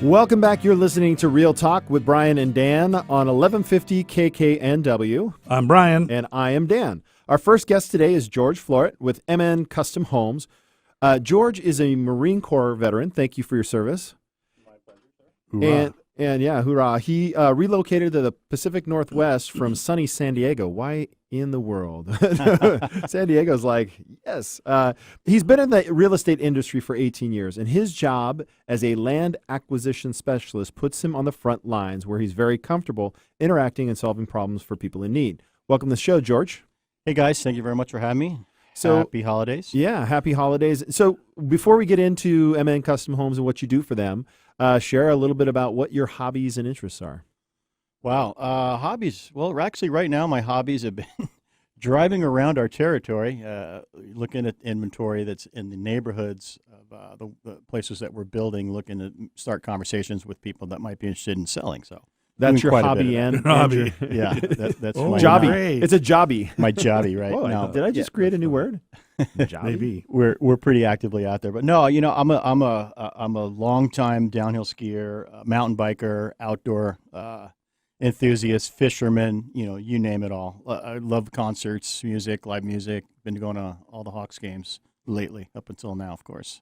Welcome back. You're listening to Real Talk with Brian and Dan on 1150 KKNW. I'm Brian. And I am Dan. Our first guest today is George Florit with MN Custom Homes. George is a Marine Corps veteran. Thank you for your service. My pleasure, sir. And yeah, hoorah. He relocated to the Pacific Northwest from sunny San Diego. Why in the world? San Diego's like, yes. He's been in the real estate industry for 18 years, and his job as a land acquisition specialist puts him on the front lines where he's very comfortable interacting and solving problems for people in need. Welcome to the show, George. Hey, guys. Thank you very much for having me. So, happy holidays. Yeah, happy holidays. So before we get into MN Custom Homes and what you do for them, share a little bit about what your hobbies and interests are. Wow. Hobbies. Well, actually, right now, my hobbies have been driving around our territory, looking at inventory that's in the neighborhoods of the places that we're building, looking to start conversations with people that might be interested in selling. So that's your hobby and hobby. Yeah, that's Oh, my jobby. great. It's a jobby. My jobby, right? Whoa, now, did I just create a new word? Jobby? Maybe. We're pretty actively out there, but no, I'm a long-time downhill skier, mountain biker, outdoor enthusiast, fisherman. You name it all. I love concerts, music, live music. Been going to all the Hawks games lately, up until now, of course.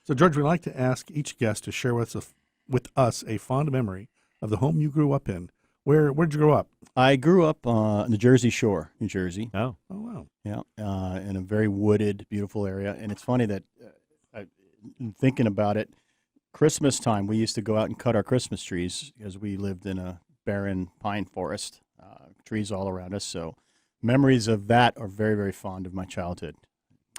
So, George, we'd like to ask each guest to share with us a fond memory of the home you grew up in. Where'd you grow up? I grew up on the Jersey Shore, New Jersey. Oh. Oh, wow. Yeah, in a very wooded, beautiful area. And it's funny that thinking about it, Christmas time, we used to go out and cut our Christmas trees because we lived in a barren pine forest, trees all around us. So memories of that are very, very fond of my childhood,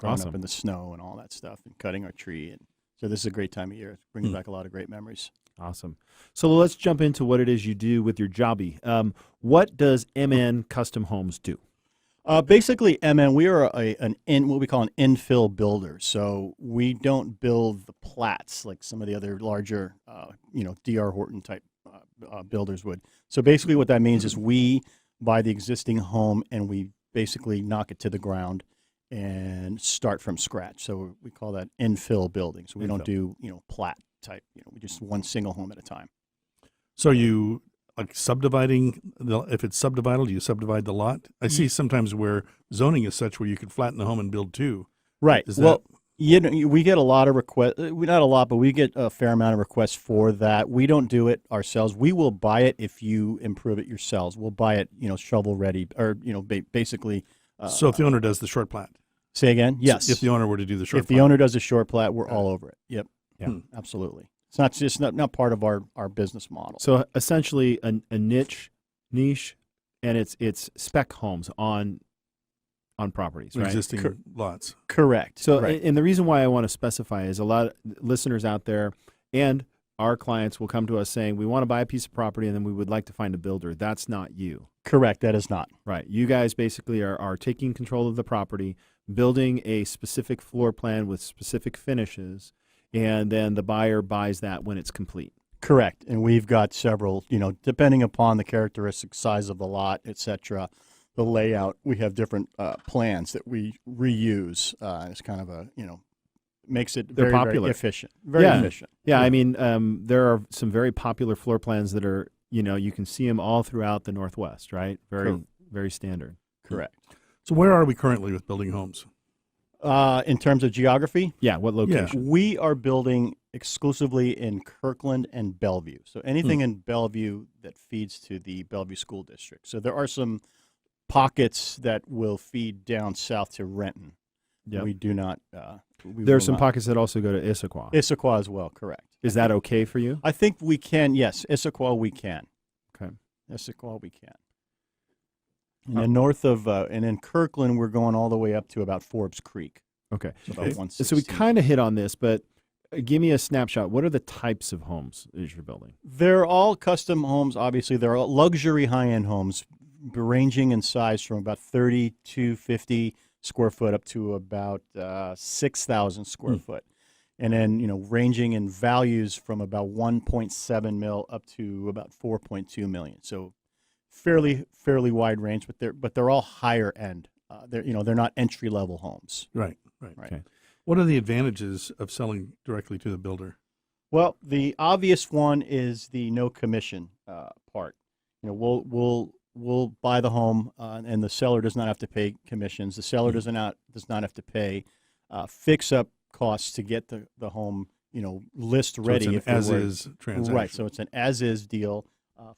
growing Awesome. up in the snow and all that stuff and cutting our tree. And so this is a great time of year. It's bringing back a lot of great memories. Awesome. So let's jump into what it is you do with your jobby. What does MN Custom Homes do? Basically, MN, we are what we call an infill builder. So we don't build the plats like some of the other larger, D.R. Horton type builders would. So basically what that means is we buy the existing home and we basically knock it to the ground and start from scratch. So we call that infill building. So we don't do, plat type, we just one single home at a time. So you, like subdividing, if it's subdivided, you subdivide the lot? I see sometimes where zoning is such where you could flatten the home and build two. Right. Is Well, we get a lot of requests, not a lot, but we get a fair amount of requests for that. We don't do it ourselves. We will buy it if you improve it yourselves. We'll buy it, shovel ready, or, basically. So if the owner does the short plat? Say again? Yes. So if the owner were to do the short If plat? the owner does a short plat, we're all over it. Yep. Yeah. Absolutely. It's not part of our business model. So essentially a niche, and it's spec homes on properties, right? Existing lots. Correct. So, right. and the reason why I want to specify is a lot of listeners out there and our clients will come to us saying, we want to buy a piece of property and then we would like to find a builder. That's not you. Correct. That is not. Right. You guys basically are taking control of the property, building a specific floor plan with specific finishes, and then the buyer buys that when it's complete. Correct. And we've got several, depending upon the characteristic size of the lot, et cetera, the layout, we have different plans that we reuse. It's kind of makes it They're very, popular. very efficient. Very efficient. Yeah, I mean, there are some very popular floor plans that are, you can see them all throughout the Northwest, right? Very standard. Correct. So where are we currently with building homes? In terms of geography, Yeah, what location? we are building exclusively in Kirkland and Bellevue. So anything in Bellevue that feeds to the Bellevue School District. So there are some pockets that will feed down south to Renton. Yep. We do not. There are some pockets that also go to Issaquah. Issaquah as well, correct. Is that okay for you? I think we can, yes. Issaquah we can. Okay. Issaquah we can. And then north of, and in Kirkland, we're going all the way up to about Forbes Creek. Okay. So about Okay. 160. So we kind of hit on this, but give me a snapshot. What are the types of homes that you're building? They're all custom homes, obviously. They're all luxury high-end homes, ranging in size from about 30 to 50 square foot up to about 6,000 square foot. And then, ranging in values from about 1.7 mil up to about 4.2 million. So fairly wide range, but they're all higher end. They're not entry-level homes. Right. Okay. What are the advantages of selling directly to the builder? Well, the obvious one is the no commission part. We'll buy the home, and the seller does not have to pay commissions. The seller does not have to pay fix up costs to get the home list ready. So it's an as-is transaction. Right. So it's an as-is deal.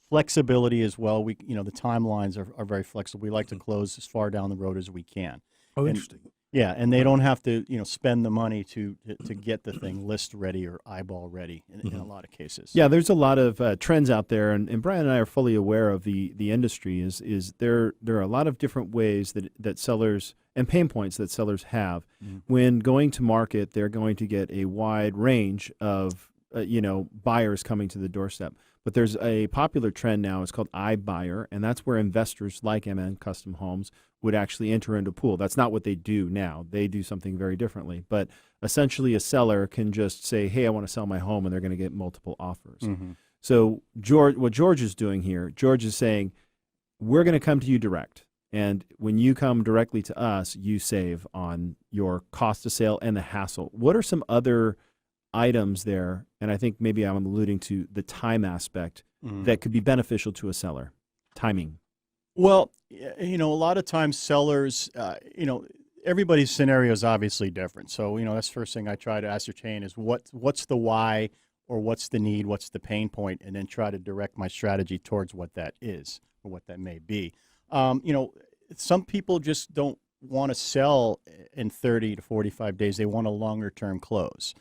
Flexibility as well. The timelines are very flexible. We like to close as far down the road as we can. Oh, interesting. Yeah, and they don't have to, spend the money to get the thing list ready or eyeball ready in a lot of cases. Yeah, there's a lot of trends out there, and Brian and I are fully aware of the industry. Is there are a lot of different ways that sellers and pain points that sellers have when going to market. They're going to get a wide range of buyers coming to the doorstep. But there's a popular trend now. It's called iBuyer, and that's where investors like MN Custom Homes would actually enter into a pool. That's not what they do now. They do something very differently. But essentially, a seller can just say, "Hey, I want to sell my home," and they're going to get multiple offers. So, what George is doing here, George is saying, "We're going to come to you direct, and when you come directly to us, you save on your cost of sale and the hassle." What are some other items there, and I think maybe I'm alluding to the time aspect that could be beneficial to a seller? Timing. Well, a lot of times sellers, everybody's scenario is obviously different. So, that's the first thing I try to ascertain is what's the why, or what's the need, what's the pain point, and then try to direct my strategy towards what that is or what that may be. Some people just don't want to sell in 30 to 45 days. They want a longer term close.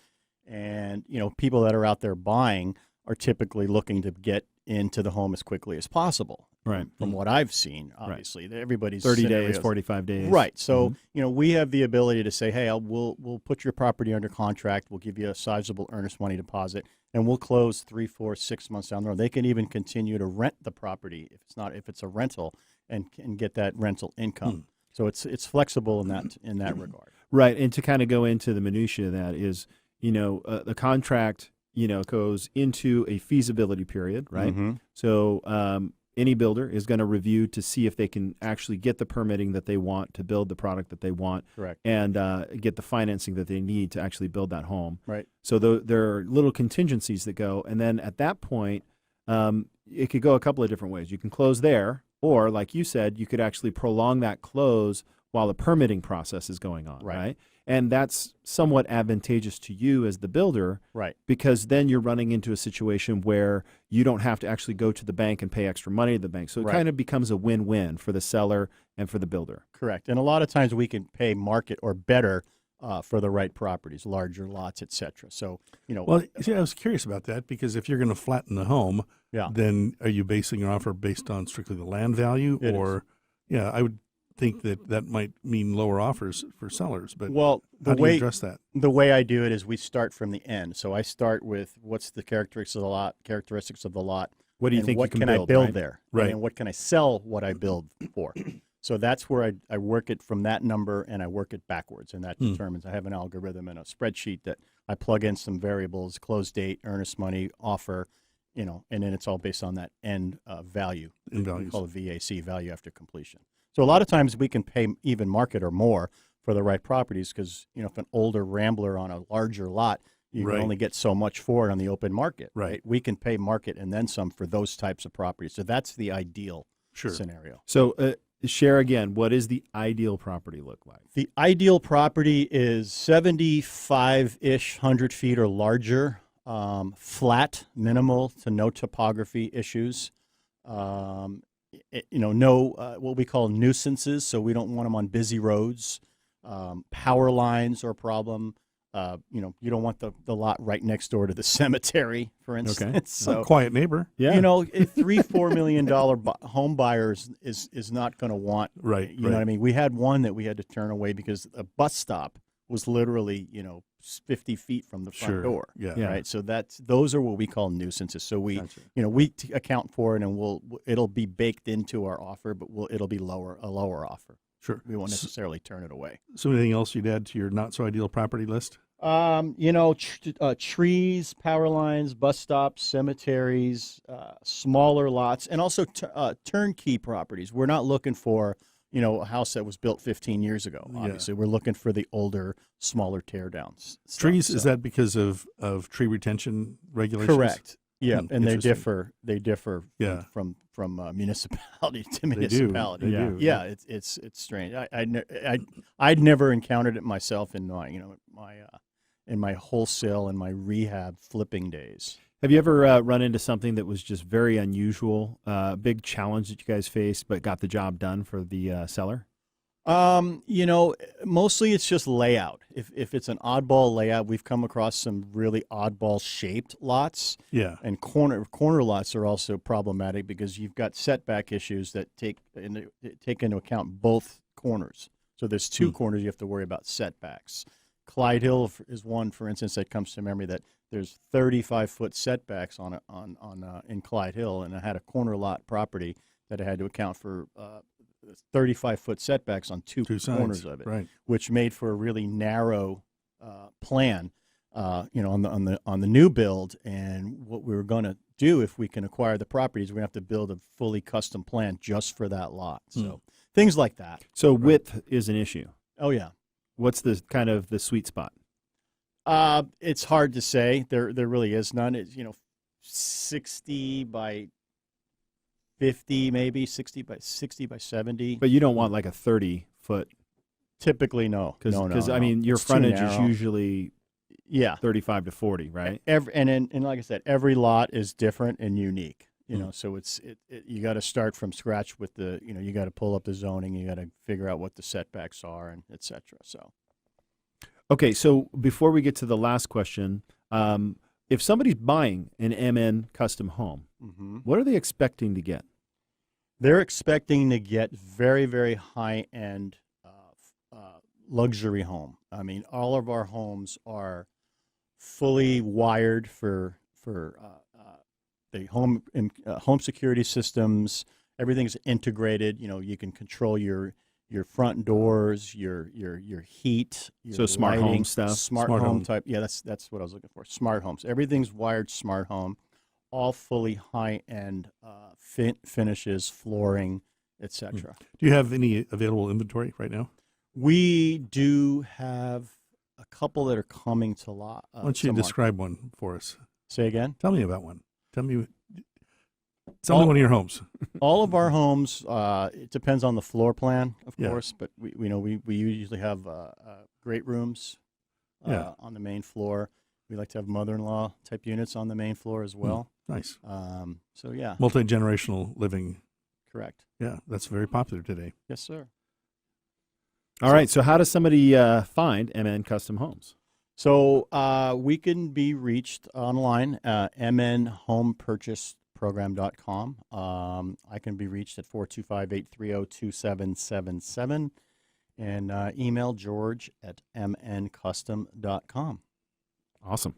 And, people that are out there buying are typically looking to get into the home as quickly as possible. Right. From what I've seen, obviously, everybody's 30 scenarios. days, 45 days. Right. So, we have the ability to say, hey, we'll put your property under contract. We'll give you a sizable earnest money deposit, and we'll close 3, 4, 6 months down the road. They can even continue to rent the property if it's a rental and get that rental income. So it's flexible in that regard. Right. And to kind of go into the minutia of that is, the contract, goes into a feasibility period, right? So any builder is going to review to see if they can actually get the permitting that they want to build the product that they want. Correct. And get the financing that they need to actually build that home. Right. So there are little contingencies that go. And then at that point, it could go a couple of different ways. You can close there, or like you said, you could actually prolong that close while the permitting process is going on, right? And that's somewhat advantageous to you as the builder, right? Because then you're running into a situation where you don't have to actually go to the bank and pay extra money to the bank. So it kind of becomes a win-win for the seller and for the builder. Correct. And a lot of times we can pay market or better for the right properties, larger lots, et cetera. So, Well, see, I was curious about that because if you're going to flatten the home, then are you basing your offer based on strictly the land value? I would think that might mean lower offers for sellers, but how do you address that? The way I do it is we start from the end. So I start with what's the characteristics of the lot. What do you think what you can build, I build right? there? Right. And what can I sell what I build for? So that's where I work it from that number, and I work it backwards, and that determines. I have an algorithm and a spreadsheet that I plug in some variables: close date, earnest money, offer, and then it's all based on that end value. In values. We call it VAC, value after completion. So a lot of times we can pay even market or more for the right properties because, if an older Rambler on a larger lot, you can only get so much for it on the open market. Right. We can pay market and then some for those types of properties. So that's the ideal scenario. So share again, what does the ideal property look like? The ideal property is 75-ish, 100 feet or larger, flat, minimal to no topography issues. No what we call nuisances, so we don't want them on busy roads. Power lines are a problem. You don't want the lot right next door to the cemetery, for instance. Okay. So, a quiet neighbor. Yeah. a $3-4 million home buyers is not going to want. Right. You know what I mean? We had one that we had to turn away because a bus stop was literally 50 feet from the front door. Yeah. Right. So those are what we call nuisances. So we we account for it, and it'll be baked into our offer, but it'll be a lower offer. Sure. We won't necessarily turn it away. So anything else you'd add to your not so ideal property list? Trees, power lines, bus stops, cemeteries, smaller lots, and also turnkey properties. We're not looking for a house that was built 15 years ago. Obviously, we're looking for the older, smaller tear downs. Trees, is that because of tree retention regulations? Correct. Yeah, and they differ. They differ Yeah. from municipality to municipality. They do. Yeah. It's strange. I'd never encountered it myself in my in my wholesale and my rehab flipping days. Have you ever run into something that was just very unusual, big challenge that you guys faced, but got the job done for the seller? Mostly it's just layout. If it's an oddball layout, we've come across some really oddball shaped lots. Yeah. And corner lots are also problematic because you've got setback issues that take into account both corners. So there's two corners you have to worry about setbacks. Clyde Hill is one, for instance, that comes to memory that there's 35-foot setbacks in Clyde Hill, and I had a corner lot property that I had to account for 35-foot setbacks on two corners of it, right, which made for a really narrow plan, on the new build. And what we were going to do, if we can acquire the properties, we're going to have to build a fully custom plan just for that lot. So things like that. So width is an issue. Oh yeah. What's the kind of the sweet spot? It's hard to say. There really is none. It's 60 by 50, maybe 60 by 70. But you don't want like a 30-foot. Typically, no. Because no. I mean, your It's too frontage is narrow. usually 35 to 40, right? And like I said, every lot is different and unique. So you got to start from scratch with you got to pull up the zoning, you got to figure out what the setbacks are, and et cetera. So. Okay, so before we get to the last question, if somebody's buying an MN custom home, what are they expecting to get? They're expecting to get very, very high-end luxury home. I mean, all of our homes are fully wired for the home security systems. Everything's integrated. You can control your front doors, your heat, your smart lighting, home stuff. smart home type. Yeah, that's what I was looking for. Smart homes. Everything's wired smart home, all fully high-end finishes, flooring, etc. Do you have any available inventory right now? We do have a couple that are coming to lot. Why don't you describe one for us? Say again? Tell me about one. Tell me one of your homes. All of our homes, it depends on the floor plan, of course, but we usually have great rooms on the main floor. We like to have mother-in-law type units on the main floor as well. Nice. So yeah. Multi-generational living. Correct. Yeah, that's very popular today. Yes, sir. All right, so how does somebody find MN Custom Homes? So we can be reached online, mnhomepurchaseprogram.com. I can be reached at 425-830-2777 and email george@mncustom.com. Awesome.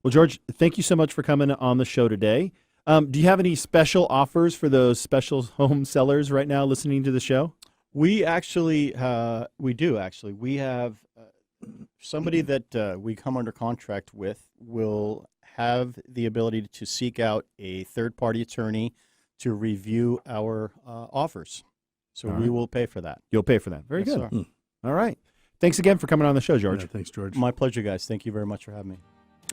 Well, George, thank you so much for coming on the show today. Do you have any special offers for those special home sellers right now listening to the show? We actually, we do actually. We have somebody that we come under contract with will have the ability to seek out a third-party attorney to review our offers. So we will pay for that. You'll pay for that. Very Yes, good. sir. All right. Thanks again for coming on the show, George. Yeah, thanks, George. My pleasure, guys. Thank you very much for having me.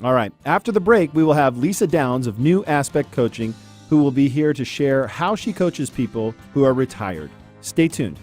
All right. After the break, we will have Lisa Downs of New Aspect Coaching, who will be here to share how she coaches people who are retired. Stay tuned.